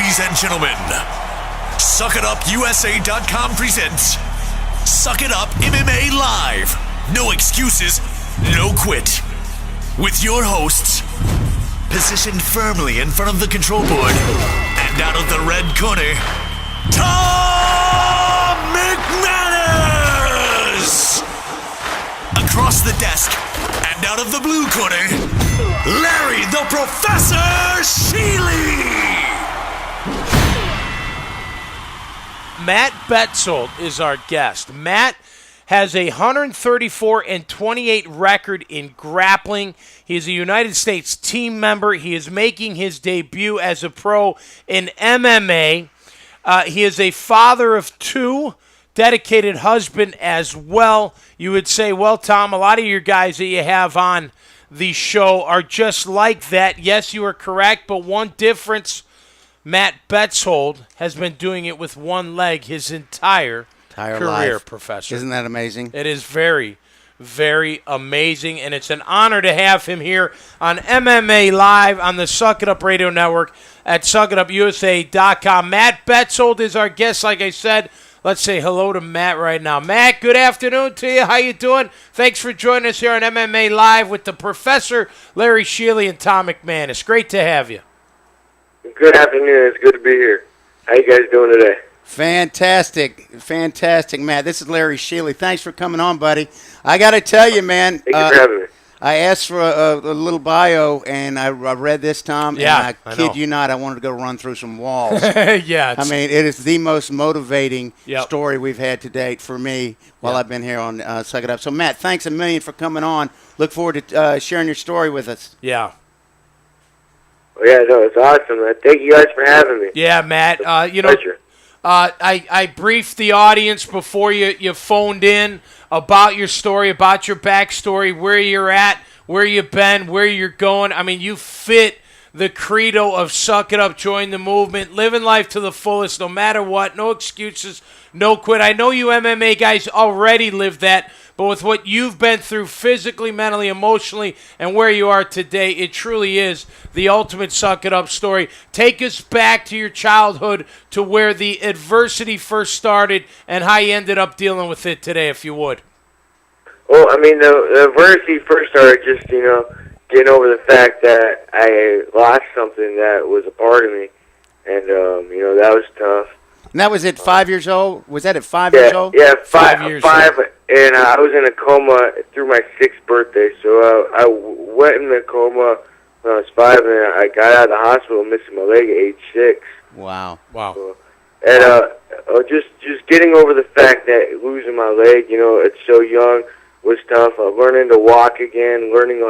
Ladies and gentlemen, SuckItUpUSA.com presents Suck It Up MMA Live. No excuses, no quit. With your hosts, positioned firmly in front of the control board, and out of the red corner, Tom McManus! Across the desk, and out of the blue corner, Larry the Professor Sheely! Matt Betzhold is our guest. Matt has a 134-28 record in grappling. He is a United States team member. He is making his debut as a pro in MMA. He is a father of two, dedicated husband as well. You would say, well, Tom, a lot of your guys that you have on the show are just like that. Yes, you are correct, but one difference, Matt Betzhold has been doing it with one leg his entire career, life. Professor. Isn't that amazing? It is very, very amazing, and it's an honor to have him here on MMA Live on the Suck It Up Radio Network at SuckItUpUSA.com. Matt Betzhold is our guest, like I said. Let's say hello to Matt right now. Matt, good afternoon to you. How you doing? Thanks for joining us here on MMA Live with the Professor, Larry Sheely, and Tom McManus. Great to have you. Good afternoon. It's good to be here. How you guys doing today? Fantastic, Matt. This is Larry Sheely. Thanks for coming on, buddy. I got to tell you, man. Thank you for having me. I asked for a little bio, and I read this, Tom. Yeah, and I kid you not, I wanted to go run through some walls. Yeah. I mean, it is the most motivating Yep. story we've had to date for me while I've been here on Suck It Up. So, Matt, thanks a million for coming on. Look forward to sharing your story with us. Yeah. Oh, yeah, no, it's awesome. Thank you guys for having me. Yeah, Matt. Pleasure. I briefed the audience before you phoned in about your story, about your backstory, where you're at, where you've been, where you're going. I mean, you fit the credo of suck it up, join the movement, living life to the fullest, no matter what, no excuses, no quit. I know you MMA guys already live that, but with what you've been through physically, mentally, emotionally, and where you are today, it truly is the ultimate suck it up story. Take us back to your childhood, to where the adversity first started and how you ended up dealing with it today, if you would. Well, I mean, the adversity first started just, getting over the fact that I lost something that was a part of me. And, that was tough. And that was at 5 years old? Was that at 5 years old? Yeah, 5 years old. And I was in a coma through my 6th birthday. So I went in the coma when I was 5, and I got out of the hospital missing my leg at age 6. Wow. So, and just getting over the fact that losing my leg, it's so young, was tough. Learning to walk again, learning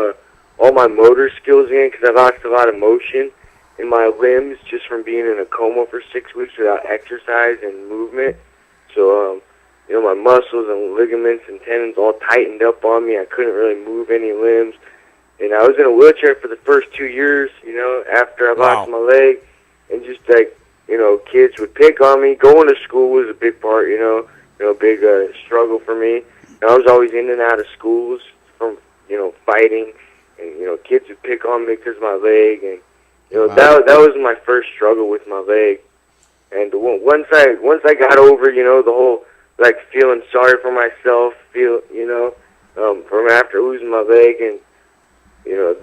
all my motor skills again, because I lost a lot of motion in my limbs just from being in a coma for 6 weeks without exercise and movement. So, my muscles and ligaments and tendons all tightened up on me. I couldn't really move any limbs. And I was in a wheelchair for the first 2 years, after I lost my leg. And just kids would pick on me. Going to school was a big part, big struggle for me. And I was always in and out of schools from, fighting. And, kids would pick on me because of my leg. And, that was my first struggle with my leg. And once I got over, the whole, feeling sorry for myself, from after losing my leg. And,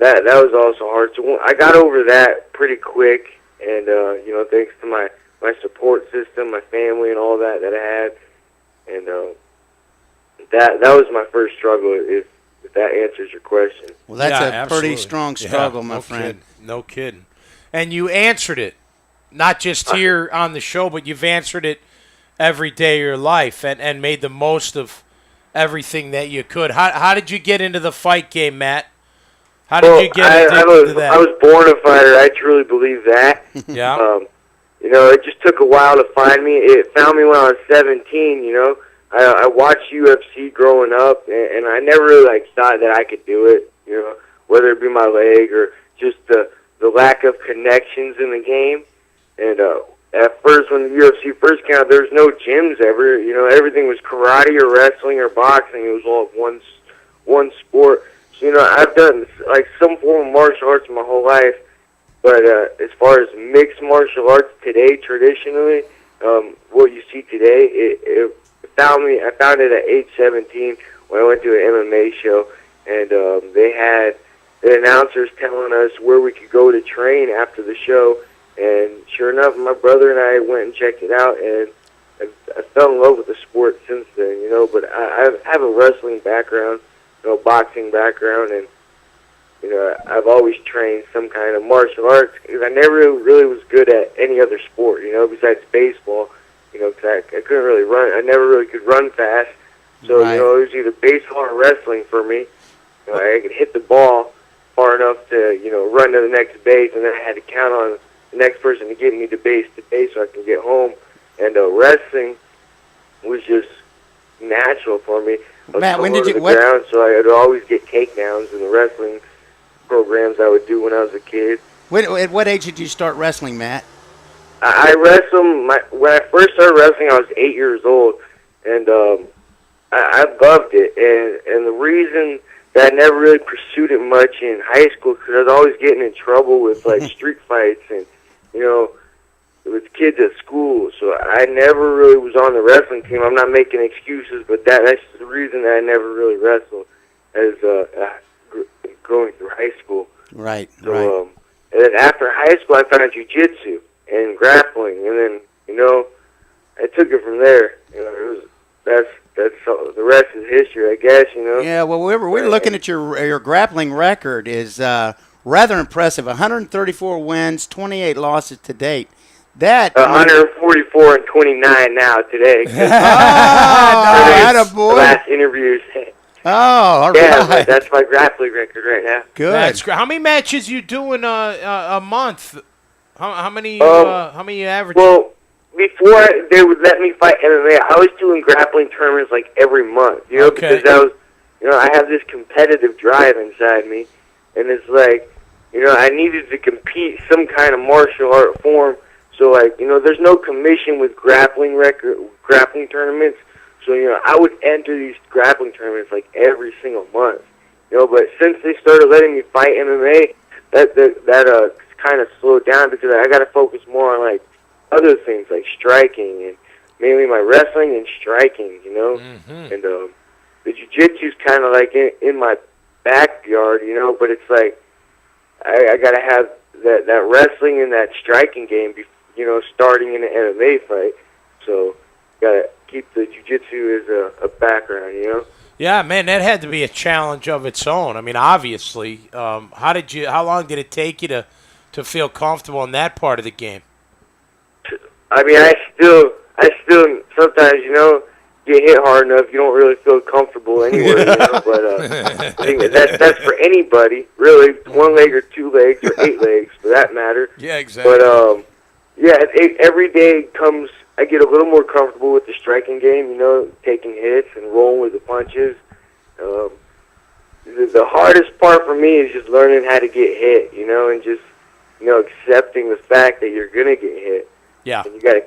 that was also hard. So I got over that pretty quick. And, thanks to my support system, my family and all that I had. And, that was my first struggle, if that answers your question. Well, that's a absolutely. pretty strong struggle, my friend. No kidding. And you answered it, not just here on the show, but you've answered it every day of your life and made the most of everything that you could. How did you get into the fight game, Matt? How did you get into that? I was born a fighter. I truly believe that. Yeah. It just took a while to find me. It found me when I was 17, I watched UFC growing up, and I never really thought that I could do it, whether it be my leg or just the lack of connections in the game. And at first, when the UFC first came out, there was no gyms ever. Everything was karate or wrestling or boxing. It was all one sport. So, I've done some form of martial arts my whole life, But as far as mixed martial arts today, traditionally, what you see today, I found it at age 17 when I went to an MMA show, and they had the announcers telling us where we could go to train after the show. And sure enough, my brother and I went and checked it out, and I fell in love with the sport since then, you know. But I have a wrestling background, you know, boxing background, and you know, I've always trained some kind of martial arts because I never really was good at any other sport, you know, besides baseball, you know, because I couldn't really run. I never really could run fast. So, Right. you know, it was either baseball or wrestling for me. You know, I could hit the ball far enough to, you know, run to the next base, and then I had to count on the next person to get me to base so I can get home. And wrestling was just natural for me. I was Matt, when so did low you- to the ground, so I would always get takedowns in the wrestling programs I would do when I was a kid. At what age did you start wrestling, Matt? I wrestled when I first started wrestling. I was 8 years old, and I loved it. And the reason that I never really pursued it much in high school because I was always getting in trouble with like street fights and, you know, with kids at school. So I never really was on the wrestling team. I'm not making excuses, but that's the reason that I never really wrestled as going through high school. Right, So, right. and then after high school, I found jiu-jitsu and grappling, and then, you know, I took it from there. You know, that's all, the rest is history, I guess. You know. Yeah, well, we're looking at your grappling record is rather impressive. 134 wins, 28 losses to date. That 144 and 29 now today. attaboy. The last interviews. Oh, all Yeah, right. that's my grappling record right now. Good. That's great. How many matches you doing a month? How many you average? Well, before they would let me fight MMA, I was doing grappling tournaments like every month. You know, Okay. because I was, you know, I have this competitive drive inside me, and it's like, you know, I needed to compete some kind of martial art form. So, like, you know, there's no commission with grappling tournaments. So, you know, I would enter these grappling tournaments like every single month. You know, but since they started letting me fight MMA, that kind of slowed down because I got to focus more on like other things like striking and mainly my wrestling and striking. You know, and the jiu-jitsu's kind of like in my backyard. You know, but it's like I got to have that wrestling and that striking game. You know, starting in an MMA fight. So, got to keep the jiu-jitsu as a background, you know? Yeah, man, that had to be a challenge of its own. I mean, obviously, how long did it take you to feel comfortable in that part of the game? I mean, I still sometimes, you know, get hit hard enough, you don't really feel comfortable anywhere, you know? But I think that's for anybody, really, one leg or two legs or 8 legs, for that matter. Yeah, exactly. But, yeah, every day comes, I get a little more comfortable with the striking game, you know, taking hits and rolling with the punches. The hardest part for me is just learning how to get hit, you know, and just, you know, accepting the fact that you're gonna get hit. Yeah. And you gotta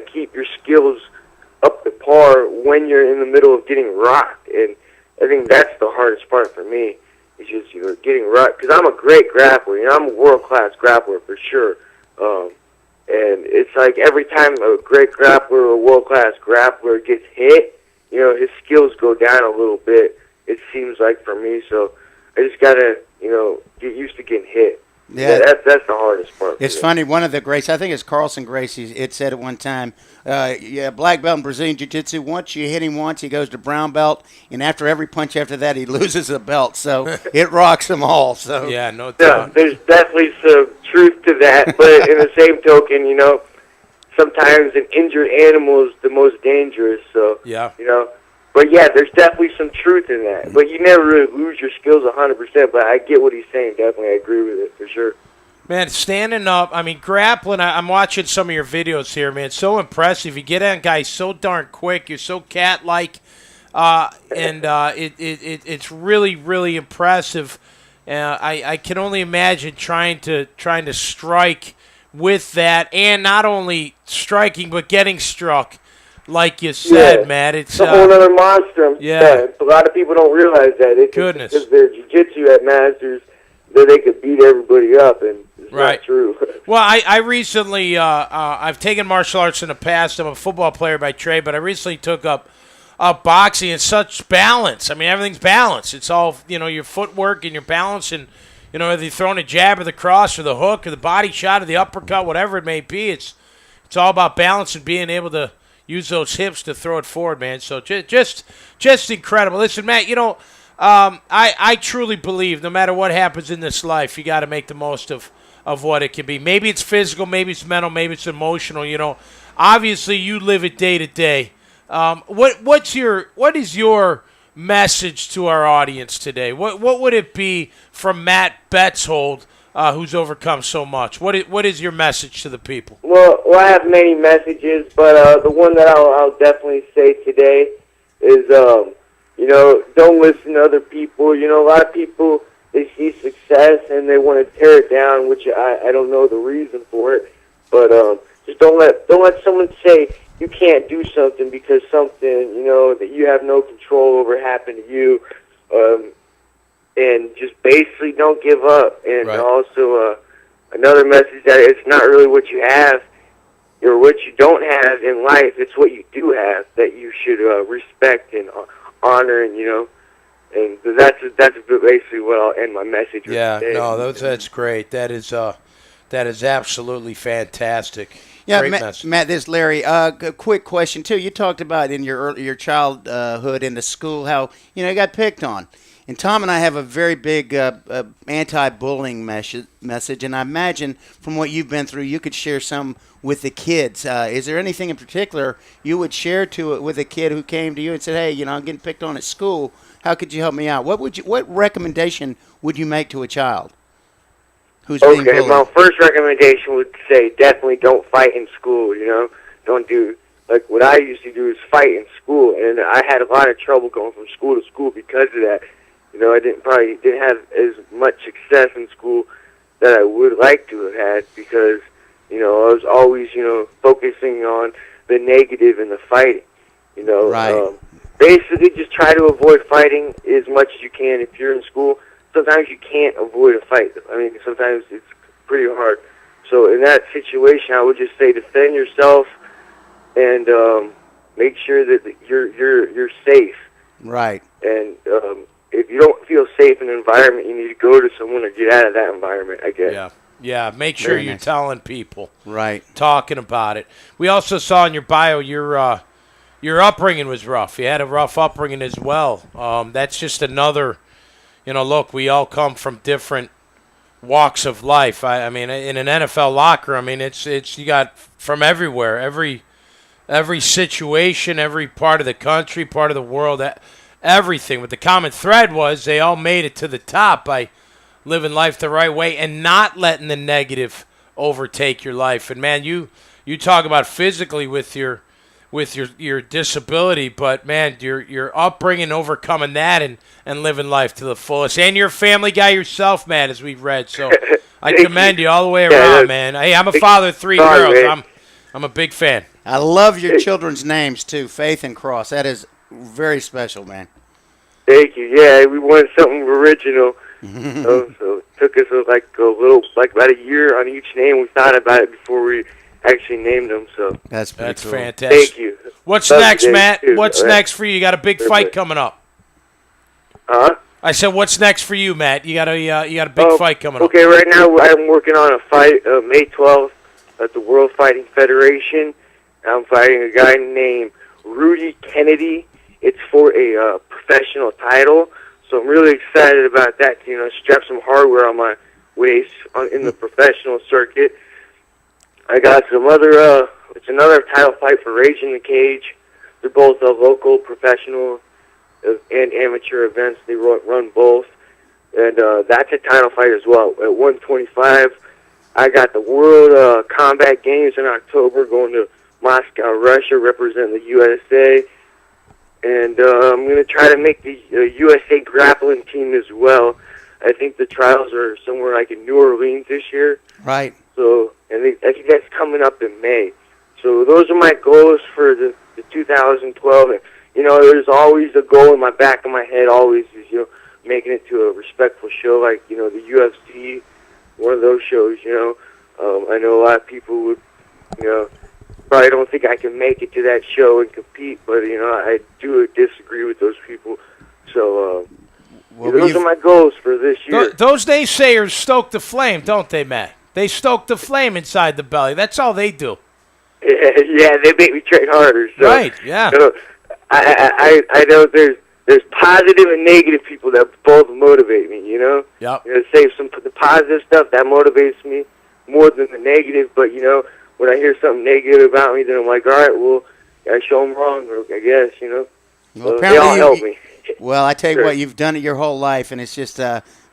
keep your skills up to par when you're in the middle of getting rocked. And I think that's the hardest part for me. Is just, you know, getting rocked, because I'm a great grappler. You know, I'm a world-class grappler for sure. And it's like every time a great grappler or a world-class grappler gets hit, you know, his skills go down a little bit, it seems like, for me. So I just got to, you know, get used to getting hit. Yeah. That's the hardest part. It's funny. One of the greats, I think it's Carlson Gracie, it said at one time, black belt in Brazilian Jiu-Jitsu, once you hit him once, he goes to brown belt, and after every punch after that, he loses a belt. So it rocks them all. So Yeah, no Yeah, doubt. there's definitely some truth to that, but in the same token, you know, sometimes an injured animal is the most dangerous. So, Yeah. you know, but yeah, there's definitely some truth in that. But you never really lose your skills 100%. But I get what he's saying. Definitely, I agree with it for sure. Man, standing up, I mean, grappling, I'm watching some of your videos here, man. So impressive. You get on guys so darn quick. You're so cat-like. It's really, really impressive. I can only imagine trying to strike with that, and not only striking, but getting struck, like you said, Yeah. Matt. It's It's a whole other monster. Yeah. A lot of people don't realize that. Goodness. Because their jiu-jitsu at Masters, that they could beat everybody up, and it's Right. not true. Well, I recently, I've taken martial arts in the past. I'm a football player by trade, but I recently took up boxing. It's such balance. I mean, everything's balanced. It's all, your footwork and your balance, and, whether you're throwing a jab or the cross or the hook or the body shot or the uppercut, whatever it may be, it's all about balance and being able to use those hips to throw it forward, man. So just incredible. Listen, Matt, I truly believe no matter what happens in this life, you got to make the most of what it can be. Maybe it's physical, maybe it's mental, maybe it's emotional. Obviously, you live it day to day. What is your message to our audience today? What would it be from Matt Betzhold, who's overcome so much? What is your message to the people? Well, I have many messages, but the one that I'll definitely say today is, don't listen to other people. A lot of people, they see success and they want to tear it down, which I don't know the reason for it. But just don't let someone say you can't do something because something that you have no control over happened to you. And just basically don't give up. And Right. also another message that it's not really what you have or what you don't have in life. It's what you do have that you should respect and honor. And that's basically what I'll end my message with. Yeah, today. no, that's great. That is absolutely fantastic. Yeah, Great message. Matt, this is Larry. A quick question too. You talked about in your childhood in the school how you got picked on, and Tom and I have a very big anti-bullying message, and I imagine from what you've been through, you could share some with the kids. Is there anything in particular you would share with a kid who came to you and said, "Hey, I'm getting picked on at school. How could you help me out?" What recommendation would you make to a child who's being bullied? My first recommendation would say definitely don't fight in school. Don't do like what I used to do is fight in school, and I had a lot of trouble going from school to school because of that. I didn't have as much success in school that I would like to have had because I was always focusing on the negative and the fighting. Right. Basically, just try to avoid fighting as much as you can if you're in school. Sometimes you can't avoid a fight. I mean, sometimes it's pretty hard. So in that situation, I would just say defend yourself and make sure that you're safe. Right. And if you don't feel safe in an environment, you need to go to someone or get out of that environment, I guess. Yeah. Make sure Very you're nice. telling people. Right. Talking about it. We also saw in your bio your upbringing was rough. You had a rough upbringing as well. That's just another. Look, we all come from different walks of life. I mean, in an NFL locker, it's you got from everywhere, every situation, every part of the country, part of the world, everything. But the common thread was they all made it to the top by living life the right way and not letting the negative overtake your life. And man, you talk about physically with your disability, but man, your upbringing, overcoming that, and living life to the fullest. And you're a family guy yourself, man, as we've read. So I commend you all the way around, man. Hey, I'm a father of 3 girls. Man. I'm a big fan. I love your children's names too, Faith and Cross. That is very special, man. Thank you. Yeah, we wanted something original. So it took us about a year on each name. We thought about it before we actually named them. So That's pretty cool. fantastic. thank you. What's Love next, you, Matt? too. What's All right. next for you? You got a big fight coming up. Huh? I said, what's next for you, Matt? You got a big fight coming up. Okay, right now I'm working on a fight May 12th at the World Fighting Federation. I'm fighting a guy named Rudy Kennedy. It's for a professional title, so I'm really excited about that. Strap some hardware on my waist in the professional circuit. I got some other. It's another title fight for Rage in the Cage. They're both local professional and amateur events. They run both, and that's a title fight as well. At 125, I got the World Combat Games in October, going to Moscow, Russia, representing the USA. And I'm going to try to make the USA grappling team as well. I think the trials are somewhere like in New Orleans this year. Right. So, and I think that's coming up in May. So those are my goals for the 2012. And, there's always a goal in my back of my head, always is, making it to a respectful show like, you know, the UFC, one of those shows, you know. I know a lot of people would, you know, probably don't think I can make it to that show and compete, but, you know, I do disagree with those people. So, those are my goals for this year. Those naysayers stoke the flame, don't they, Matt? They stoke the flame inside the belly. That's all they do. Yeah, they make me train harder. So, right, yeah. You know, I know there's positive and negative people that both motivate me, you know? Yep. You know, say the positive stuff, that motivates me more than the negative, but, you know, when I hear something negative about me, then I'm like, all right, well, I show them wrong, I guess, you know? Well, they all help me. Well, I tell you what, you've done it your whole life, and it's just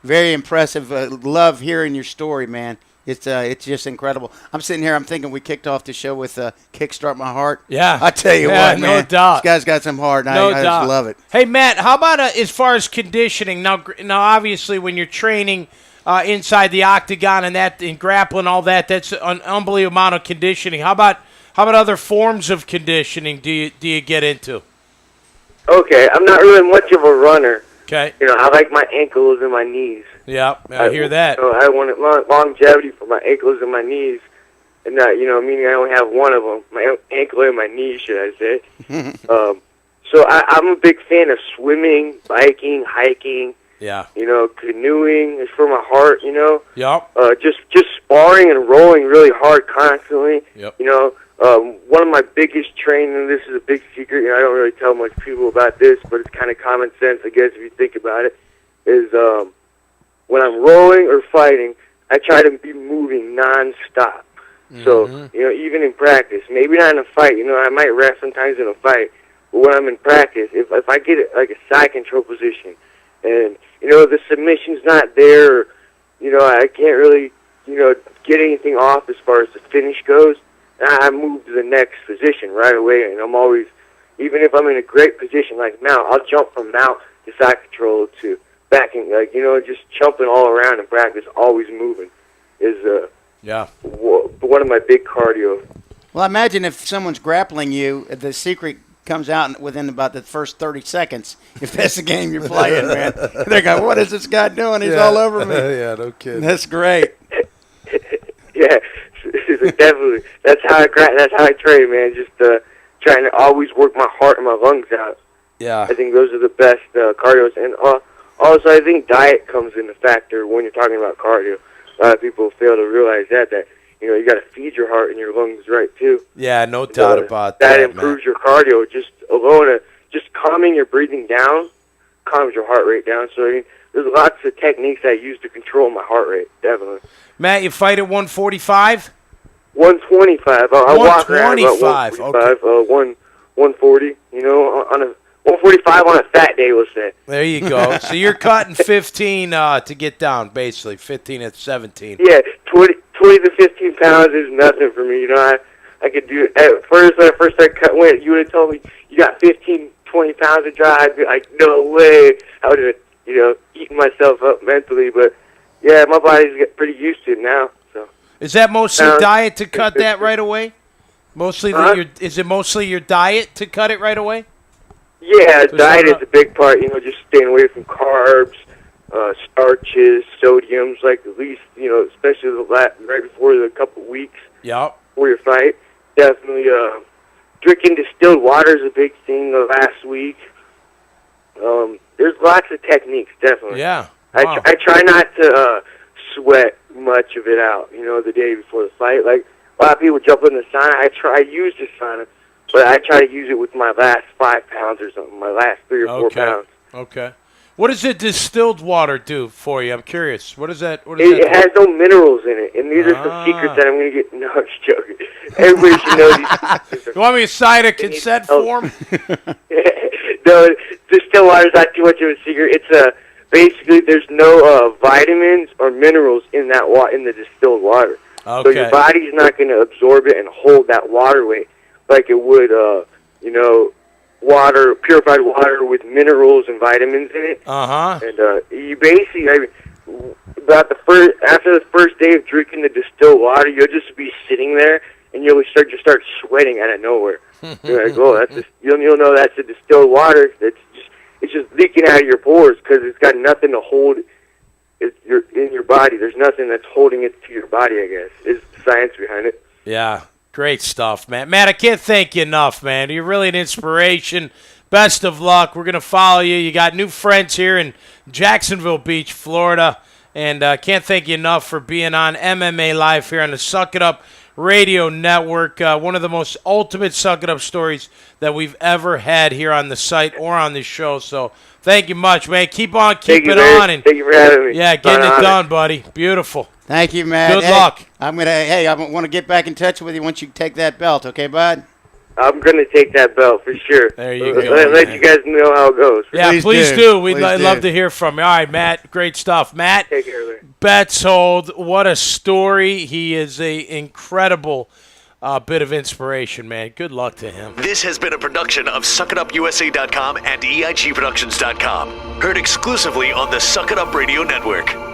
very impressive. Love hearing your story, man. It's just incredible. I'm sitting here, I'm thinking we kicked off the show with Kickstart My Heart. Yeah. I tell you what, man. No doubt. This guy's got some heart, and I just love it. Hey, Matt, how about as far as conditioning? Now, obviously, when you're training inside the octagon and grappling, all that, that's an unbelievable amount of conditioning. How about other forms of conditioning do you get into? Okay, I'm not really much of a runner. Okay. You know, I like my ankles and my knees. Yeah, I hear that. You know, I wanted longevity for my ankles and my knees, and not, you know, meaning I only have one of them, my ankle and my knee, should I say. So I'm a big fan of swimming, biking, hiking. Yeah. You know, canoeing is for my heart, you know. Yep. Just sparring and rolling really hard constantly. Yep. You know, one of my biggest training, and this is a big secret, you know, I don't really tell much people about this, but it's kind of common sense, I guess, if you think about it, is when I'm rolling or fighting, I try to be moving nonstop. Mm-hmm. So, you know, even in practice, maybe not in a fight, you know, I might rest sometimes in a fight, but when I'm in practice, if I get like a side control position, and, you know, the submission's not there, you know, I can't really, you know, get anything off as far as the finish goes, I move to the next position right away, and I'm always, even if I'm in a great position like mount, I'll jump from mount to side control to backing, like, you know, just jumping all around in practice, always moving is one of my big cardio. Well, imagine if someone's grappling you, the secret comes out within about the first 30 seconds, if that's the game you're playing, man. They're going, what is this guy doing? He's all over me. Yeah, no kidding. That's great. Yeah, definitely. That's how I train, man. Just trying to always work my heart and my lungs out. Yeah. I think those are the best cardios. And also, I think diet comes into factor when you're talking about cardio. A lot of people fail to realize that you know, you got to feed your heart and your lungs right too. Yeah, no doubt about that. That improves your cardio. Just alone, just calming your breathing down, calms your heart rate down. So I mean, there's lots of techniques I use to control my heart rate. Definitely. Matt, you fight at 145? 125. I walk around about 125. 145, Okay. 140. You know, on a 145 on a fat day, we'll say. There you go. So you're cutting 15 to get down, basically 15 at 17. Yeah, 20 to 15 pounds is nothing for me. You know, I could do it. At first, when I first started cutting weight, you would have told me you got 15, 20 pounds to drop. I'd be like, no way. I would have, you know, eaten myself up mentally. But yeah, my body's getting pretty used to it now. So is that mostly diet to cut that right away? Mostly, is it mostly your diet to cut it right away? Yeah, diet is a big part. You know, just staying away from carbs, starches, sodiums. Like at least, you know, especially right before the couple weeks. Yep. Before your fight, definitely drinking distilled water is a big thing. Last week, there's lots of techniques. Definitely. Yeah. Wow. I try not to sweat much of it out. You know, the day before the fight. Like a lot of people jump in the sauna. I use the sauna. But I try to use it with my last 5 pounds or something, my last 3 or 4 pounds. Okay. What does the distilled water do for you? I'm curious. What is that? It has no minerals in it, and these are some secrets that I'm going to get. No, I'm just joking. Everybody should know these. You want me to sign a consent form? No, distilled water is not too much of a secret. It's basically there's no vitamins or minerals in that in the distilled water. Okay. So your body's not going to absorb it and hold that water weight like it would, you know, purified water with minerals and vitamins in it. And you basically, after the first day of drinking the distilled water, you'll just be sitting there and you'll start sweating out of nowhere. You're like, oh, you'll know that's the distilled water. it's just leaking out of your pores because it's got nothing to hold it in your body. There's nothing that's holding it to your body, I guess. It's the science behind it. Yeah, great stuff, man. Matt, I can't thank you enough, man. You're really an inspiration. Best of luck. We're going to follow you. You got new friends here in Jacksonville Beach, Florida. And can't thank you enough for being on MMA Live here on the Suck It Up Radio Network. One of the most ultimate Suck It Up stories that we've ever had here on the site or on this show. So thank you much, man. Keep on keeping on. And thank you for having me. yeah, getting it done, buddy. Beautiful. Thank you, Matt. Good luck. I want to get back in touch with you once you take that belt, okay, bud? I'm going to take that belt for sure. There you go. go. Let you guys know how it goes. Yeah, please do. We'd love to hear from you. All right, Matt. Great stuff. Matt Take care, Larry. Betzhold, what a story. He is an incredible bit of inspiration, man. Good luck to him. This has been a production of SuckItUpUSA.com and EIGProductions.com. Heard exclusively on the Suck It Up Radio Network.